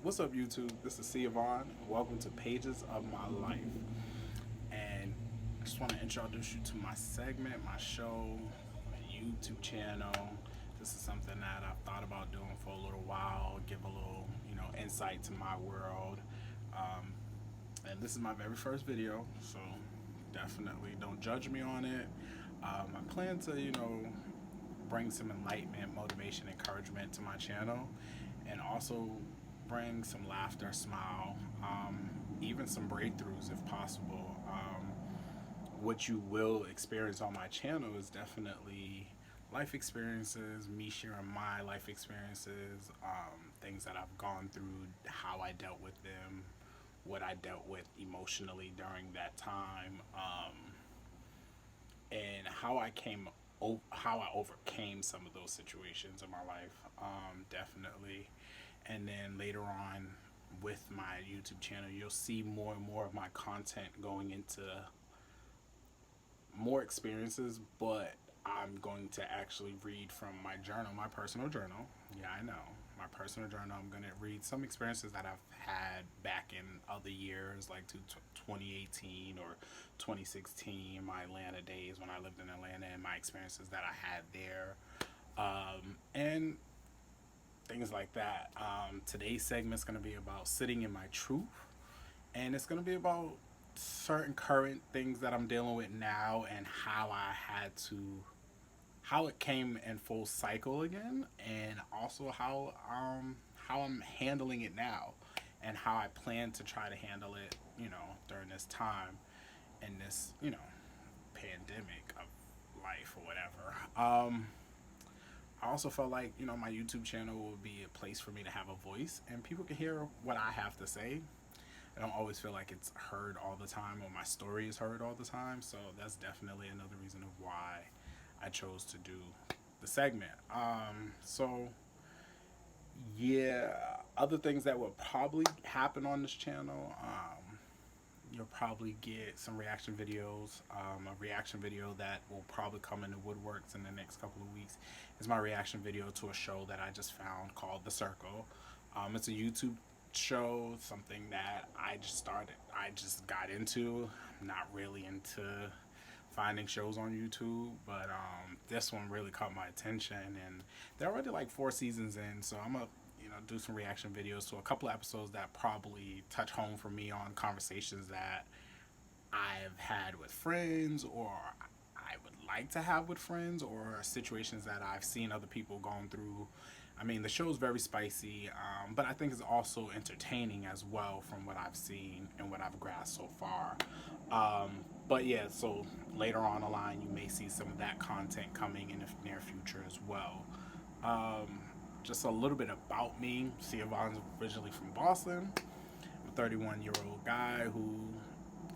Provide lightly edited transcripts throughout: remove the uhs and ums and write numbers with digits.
What's up, YouTube? This is Sia Vaughn, and welcome to Pages of My Life. And I just want to introduce you to my segment, my show, my YouTube channel. This is something that I've thought about doing for a little while, give a little, insight to my world. Um, and this is my very first video, so definitely don't judge me on it. I plan to, bring some enlightenment, motivation, encouragement to my channel, and also bring some laughter, smile, even some breakthroughs if possible. What you will experience on my channel is definitely life experiences, me sharing my life experiences, things that I've gone through, how I dealt with them, what I dealt with emotionally during that time, and how I overcame some of those situations in my life, definitely. And then later on, with my YouTube channel, you'll see more and more of my content going into more experiences, but I'm going to actually read from my journal, my personal journal. Yeah, I know. My personal journal. I'm going to read some experiences that I've had back in other years, like to 2018 or 2016, my Atlanta days when I lived in Atlanta, and my experiences that I had there. And things like that. Today's segment is going to be about sitting in my truth, and it's going to be about certain current things that I'm dealing with now and how it came in full cycle again, and also how I'm handling it now, and how I plan to try to handle it, during this time in this, pandemic of life or whatever. I also felt like, my YouTube channel would be a place for me to have a voice and people can hear what I have to say. I don't always feel like it's heard all the time or my story is heard all the time. So that's definitely another reason of why I chose to do the segment. So yeah, other things that will probably happen on this channel. You'll probably get some reaction videos. A reaction video that will probably come in the woodworks in the next couple of weeks is my reaction video to a show that I just found called The Circle. It's a YouTube show, something that I just got into. I'm not really into finding shows on YouTube, but this one really caught my attention, and they're already like 4 seasons in, so I'm gonna do some reaction videos to a couple of episodes that probably touch home for me on conversations that I've had with friends, or I would like to have with friends, or situations that I've seen other people going through. I mean, the show's very spicy, but I think it's also entertaining as well from what I've seen and what I've grasped so far. But yeah, so later on the line, you may see some of that content coming in the near future as well. Um, just a little bit about me. Sia Vaughn's originally from Boston. I'm a 31-year-old guy who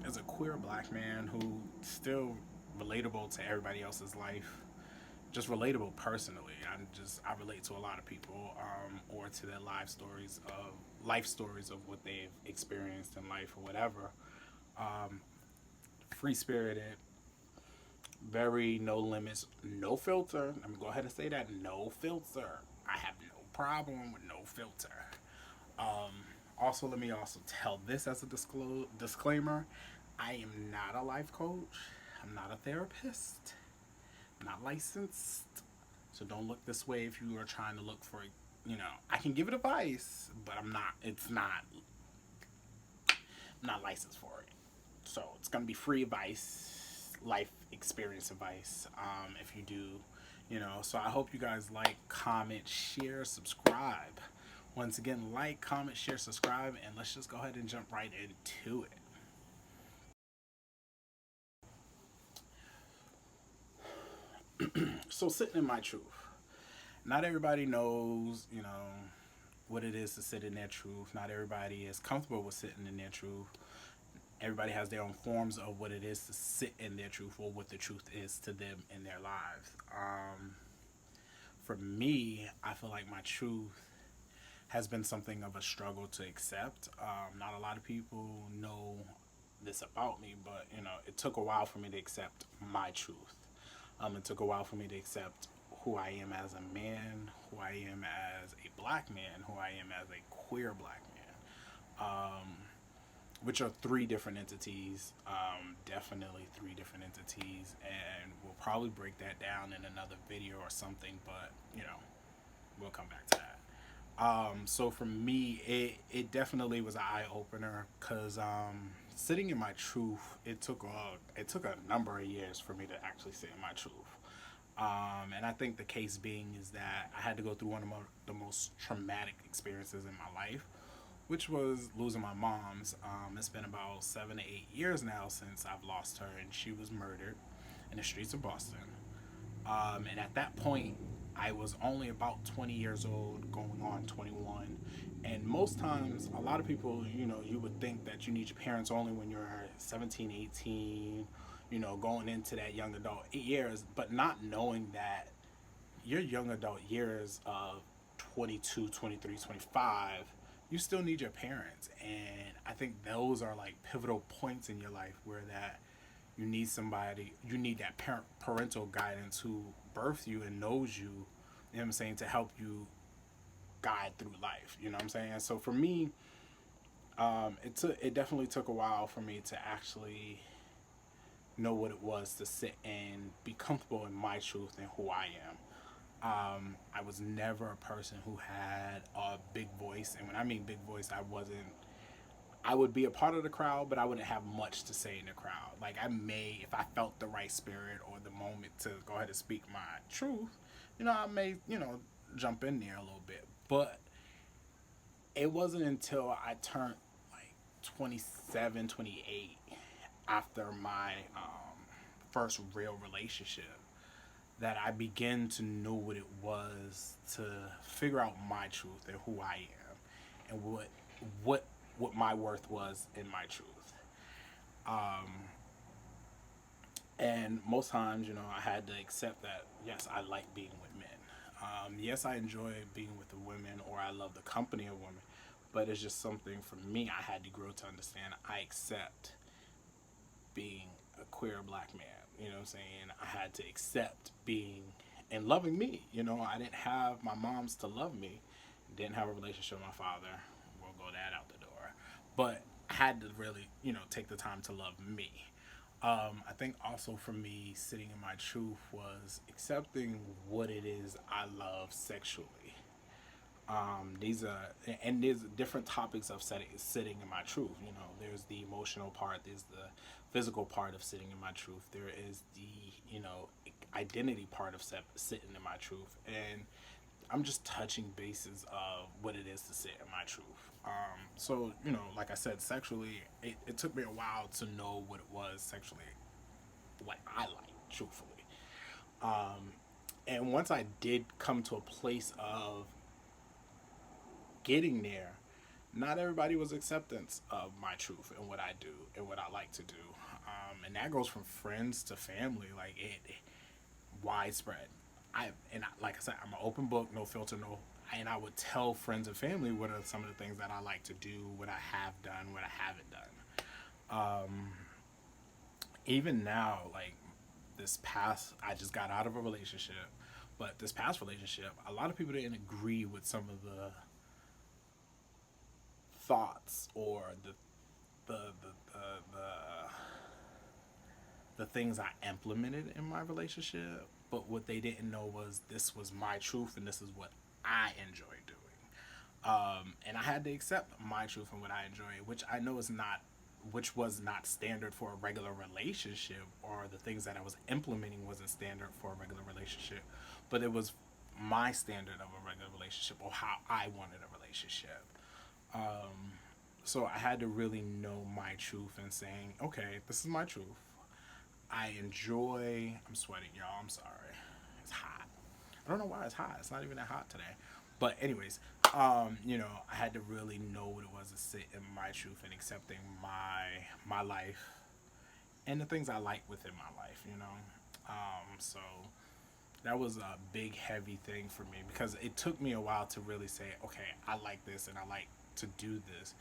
is a queer black man who still relatable to everybody else's life. Just relatable personally. I relate to a lot of people, or to their life stories of what they've experienced in life or whatever. Um, Free spirited, very no limits, no filter. Let me go ahead and say that, no filter. I have no problem with no filter. Um, Also, let me also tell this as a disclaimer: I am not a life coach. I'm not a therapist. I'm not licensed. So don't look this way if you are trying to look for, I can give it advice, but I'm not. It's not. I'm not licensed for it. So it's gonna be free advice, life experience advice. If you do, So I hope you guys like, comment, share, subscribe. Once again, like, comment, share, subscribe, and let's just go ahead and jump right into it. So sitting in my truth. Not everybody knows, what it is to sit in their truth. Not everybody is comfortable with sitting in their truth. Everybody has their own forms of what it is to sit in their truth, or what the truth is to them in their lives. For me, I feel like my truth has been something of a struggle to accept. Not a lot of people know this about me, but it took a while for me to accept my truth. It took a while for me to accept who I am as a man, who I am as a black man, who I am as a queer black man. which are three different entities, definitely three different entities, and we'll probably break that down in another video or something, but we'll come back to that. So for me, it definitely was an eye opener because sitting in my truth, it took a number of years for me to actually sit in my truth. And I think the case being is that I had to go through one of the most traumatic experiences in my life, which was losing my mom's. It's been about 7 to 8 years now since I've lost her, and she was murdered in the streets of Boston. And at that point, I was only about 20 years old, going on 21. And most times, a lot of people, you would think that you need your parents only when you're 17, 18, going into that young adult years, but not knowing that your young adult years of 22, 23, 25, you still need your parents. And I think those are like pivotal points in your life where that you need that parental guidance who birthed you and knows you, you know what I'm saying, to help you guide through life. You know what I'm saying? So for me, it definitely took a while for me to actually know what it was to sit and be comfortable in my truth and who I am. I was never a person who had a big voice, and when I mean big voice, I wasn't. I would be a part of the crowd, but I wouldn't have much to say in the crowd. Like I may, if I felt the right spirit or the moment to go ahead and speak my truth, I may, jump in there a little bit. But it wasn't until I turned like 27, 28, after my first real relationship, that I began to know what it was to figure out my truth and who I am, and what what my worth was in my truth. And most times, I had to accept that yes, I like being with men. Yes, I enjoy being with the women, or I love the company of women. But it's just something for me I had to grow to understand. I accept being a queer black man. You know what I'm saying? I had to accept being and loving me. I didn't have my moms to love me, didn't have a relationship with my father. We'll go that out the door. But I had to really, take the time to love me. I think also for me, sitting in my truth was accepting what it is I love sexually. These are and there's different topics of sitting in my truth. There's the emotional part, there's the physical part of sitting in my truth, there is the identity part of sitting in my truth, and I'm just touching bases of what it is to sit in my truth. So like I said, sexually, it took me a while to know what it was sexually, what I like, truthfully. And once I did come to a place of getting there, not everybody was acceptance of my truth and what I do and what I like to do. And that goes from friends to family, like it widespread. Like I said, I'm an open book, no filter, no. And I would tell friends and family what are some of the things that I like to do, what I have done, what I haven't done. Even now, like this past, I just got out of a relationship, but this past relationship, a lot of people didn't agree with some of the thoughts or the things I implemented in my relationship. But what they didn't know was this was my truth and this is what I enjoy doing. And I had to accept my truth and what I enjoy, which I know is not, which was not standard for a regular relationship, or the things that I was implementing wasn't standard for a regular relationship, but it was my standard of a regular relationship, or how I wanted a relationship. So I had to really know my truth and saying, okay, this is my truth. I enjoy. I'm sweating, y'all. I'm sorry. It's hot. I don't know why it's hot. It's not even that hot today. But anyways, I had to really know what it was to sit in my truth and accepting my life and the things I like within my life. So that was a big, heavy thing for me because it took me a while to really say, okay, I like this and I like to do this,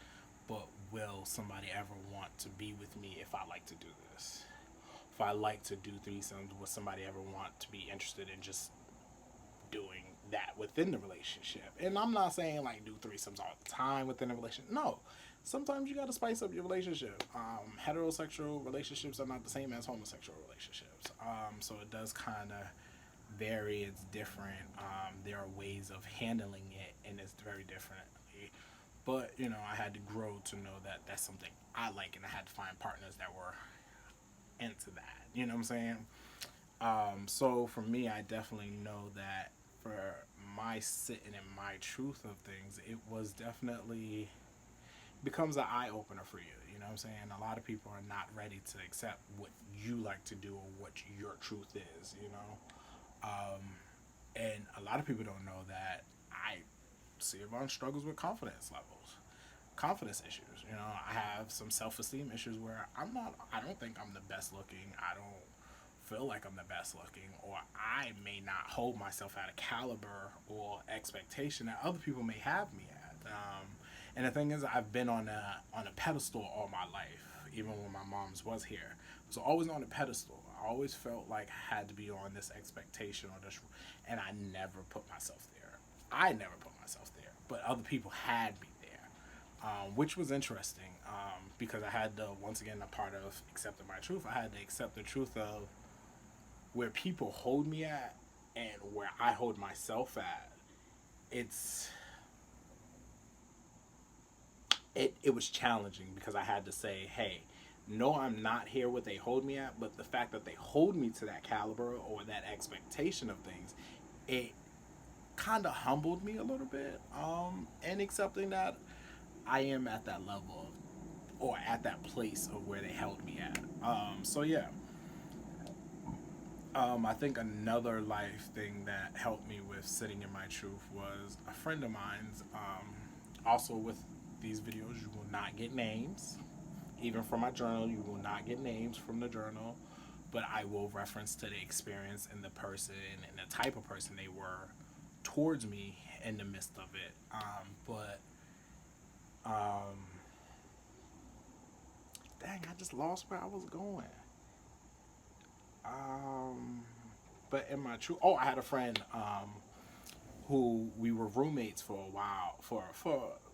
but will somebody ever want to be with me if I like to do this? If I like to do threesomes, will somebody ever want to be interested in just doing that within the relationship. And I'm not saying like do threesomes all the time within a relationship. No, sometimes you got to spice up your relationship. Heterosexual relationships are not the same as homosexual relationships. So it does kind of vary. It's different. There are ways of handling it, and it's very differently. But you know, I had to grow to know that that's something I like, and I had to find partners that were into that. You know what I'm saying? So for me, I definitely know that for my sitting in my truth of things, it was definitely becomes an eye opener for you. You know what I'm saying? A lot of people are not ready to accept what you like to do or what your truth is. You know, and a lot of people don't know that I see everyone struggles with confidence levels, confidence issues. You know, I have some self esteem issues where I'm not. I don't think I'm the best looking. I don't feel like I'm the best looking, or I may not hold myself at a caliber or expectation that other people may have me at. And the thing is, I've been on a pedestal all my life, even when my mom's was here. So always on a pedestal. I always felt like I had to be on this expectation or this, and I never put myself there. I never put myself there, but other people had me there, which was interesting because I had to once again a part of accepting my truth. I had to accept the truth of where people hold me at and where I hold myself at. It's it was challenging because I had to say, hey, no, I'm not here what they hold me at, but the fact that they hold me to that caliber or that expectation of things, it kind of humbled me a little bit. And accepting that I am at that level or at that place of where they held me at. So yeah, I think another life thing that helped me with sitting in my truth was a friend of mine's. Also, with these videos, you will not get names. Even from my journal, you will not get names from the journal, but I will reference to the experience and the person and the type of person they were towards me in the midst of it. But dang, I just lost where I was going. Um, but in my true, oh, I had a friend who we were roommates for a while for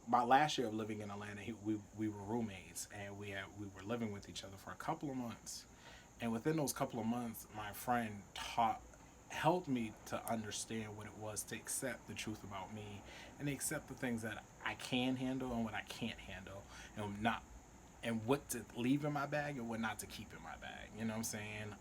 my last year of living in Atlanta. We were roommates and we were living with each other for a couple of months. And within those couple of months, my friend taught helped me to understand what it was to accept the truth about me and accept the things that I can handle and what I can't handle and not and what to leave in my bag and what not to keep in my bag. You know what I'm saying?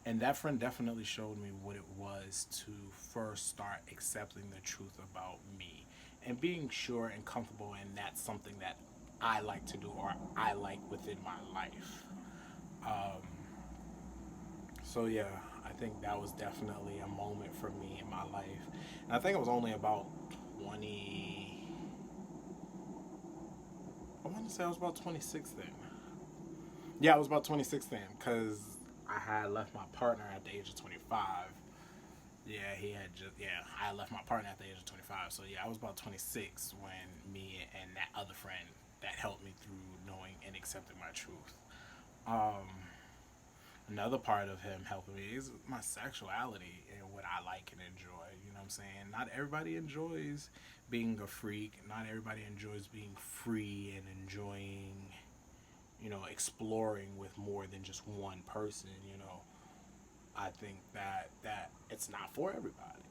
And that friend definitely showed me what it was to first start accepting the truth about me and being sure and comfortable in that's something that I like to do or I like within my life. Um, so yeah, I think that was definitely a moment for me in my life. And I think I was only about 20. I want to say I was about 26 then. Yeah, I was about 26 then because I had left my partner at the age of 25. Yeah, he had just I left my partner at the age of 25. So yeah, I was about 26 when me and that other friend that helped me through knowing and accepting my truth. Um, Another part of him helping me is my sexuality and what I like and enjoy. You know what I'm saying? Not everybody enjoys being a freak. Not everybody enjoys being free and enjoying, exploring with more than just one person. I think that it's not for everybody.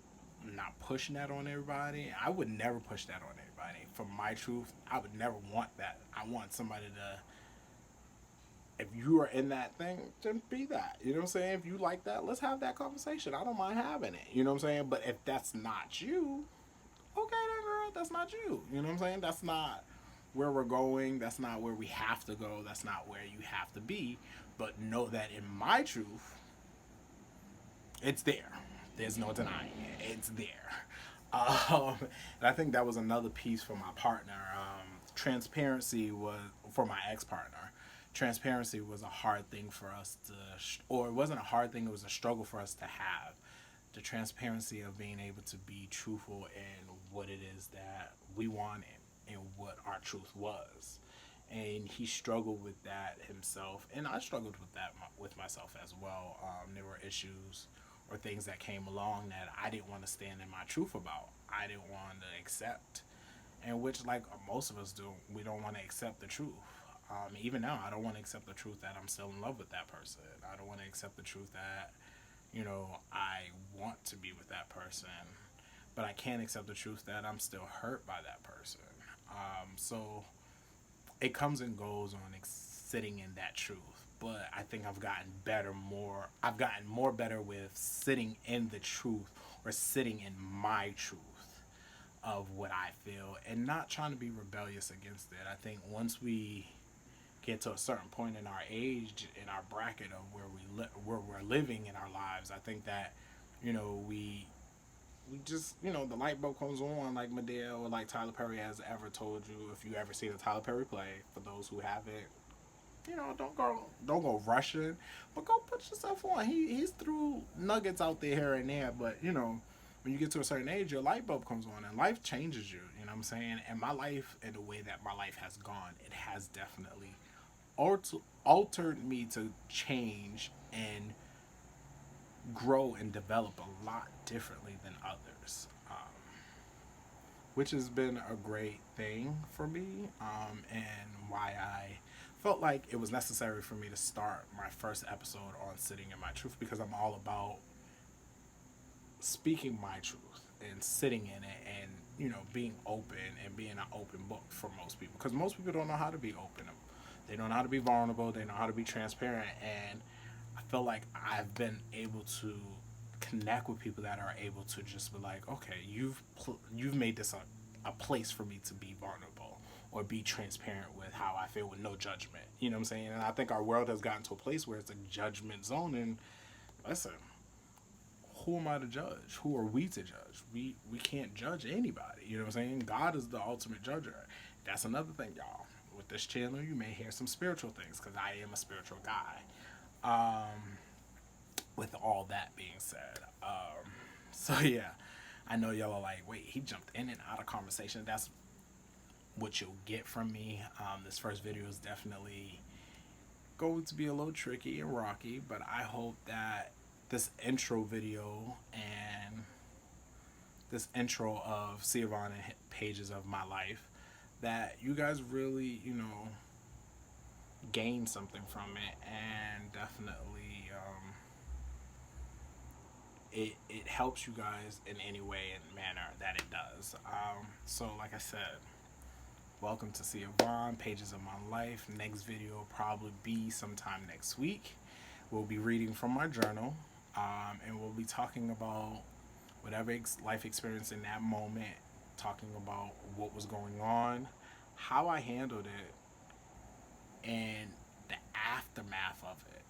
I'm not pushing that on everybody. I would never push that on everybody. For my truth, I would never want that. I want somebody to, if you are in that thing, then be that. You know what I'm saying? If you like that, let's have that conversation. I don't mind having it. You know what I'm saying? But if that's not you, okay then girl, that's not you. You know what I'm saying? That's not where we're going. That's not where we have to go. That's not where you have to be. But know that in my truth, it's there. There's no denying it. It's there. And I think that was another piece for my partner. Transparency was for my ex partner. Transparency was a hard thing for us to, or it wasn't a hard thing. It was a struggle for us to have. The transparency of being able to be truthful in what it is that we wanted and what our truth was. And he struggled with that himself, and I struggled with that with myself as well. There were issues or things that came along that I didn't want to stand in my truth about. I didn't want to accept, and which, like most of us do, we don't want to accept the truth. Even now, I don't want to accept the truth that I'm still in love with that person. I don't want to accept the truth that, I want to be with that person, but I can't accept the truth that I'm still hurt by that person. So it comes and goes on sitting in that truth. But I think I've gotten more better with sitting in the truth, or sitting in my truth of what I feel, and not trying to be rebellious against it. I think once we get to a certain point in our age, in our bracket of where we're living in our lives, I think that, we just, the light bulb comes on, like Medea or like Tyler Perry has ever told you. If you ever see the Tyler Perry play, for those who haven't, don't go rushing, but go put yourself on. He's threw nuggets out there here and there, but when you get to a certain age, your light bulb comes on and life changes you. You know what I'm saying? And my life, and the way that my life has gone, it has definitely altered me to change and grow and develop a lot differently than others, which has been a great thing for me, and why I felt like it was necessary for me to start my first episode on sitting in my truth, because I'm all about speaking my truth and sitting in it, and being open and being an open book for most people, because most people don't know how to be open. They don't know how to be vulnerable. They know how to be transparent, and I feel like I've been able to connect with people that are able to just be like, okay, you've made this a place for me to be vulnerable or be transparent with how I feel with no judgment. You know what I'm saying? And I think our world has gotten to a place where it's a judgment zone. And listen, who am I to judge? Who are we to judge? We can't judge anybody. You know what I'm saying? God is the ultimate judger. That's another thing, y'all. With this channel, you may hear some spiritual things, because I am a spiritual guy. With all that being said, so yeah, I know y'all are like, wait, he jumped in and out of conversation. That's what you'll get from me. This first video is definitely going to be a little tricky and rocky, but I hope that this intro video and this intro of Siobhan and Pages of My Life, that you guys really, gain something from it, and definitely it helps you guys in any way and manner that it does. So like I said, welcome to Siobhan, Pages of My Life. Next video will probably be sometime next week. We'll be reading from my journal, and we'll be talking about whatever life experience in that moment, talking about what was going on, how I handled it, and the aftermath of it.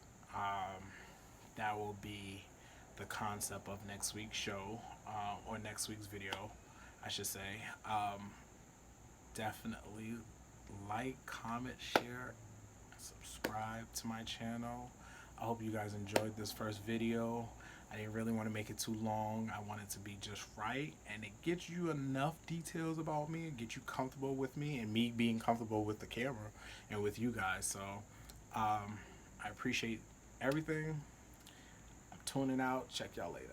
That will be the concept of next week's show, or next week's video, I should say. Definitely like, comment, share, subscribe to my channel. I hope you guys enjoyed this first video. I didn't really want to make it too long. I want it to be just right, and it gets you enough details about me and get you comfortable with me, and me being comfortable with the camera and with you guys. So I appreciate everything. I'm tuning out. Check y'all later.